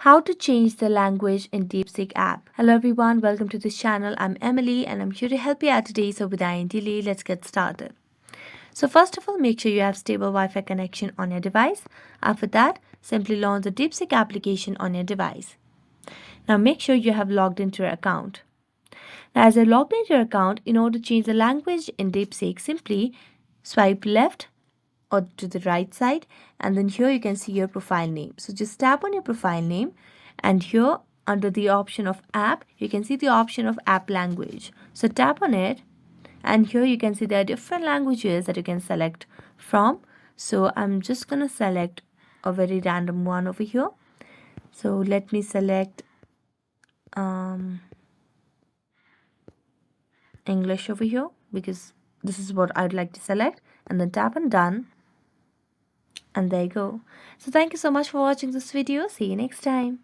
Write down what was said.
How to change the language in Deepseek app. Hello everyone, welcome to this channel. I'm Emily and I'm here to help you out today. So without any delay, let's get started. So first of all, make sure you have stable Wi-Fi connection on your device. After that, simply launch the Deepseek application on your device. Now make sure you have logged into your account. Now as you're logged into your account, in order to change the language in Deepseek, simply swipe left or to the right side, and then here you can see your profile name. So just tap on your profile name, and here under the option of app you can see the option of app language. So tap on it, and here you can see there are different languages that you can select from. So I'm just gonna select a very random one over here. So let me select English over here because this is what I'd like to select, and then tap on done. And there you go. So thank you so much for watching this video. See you next time.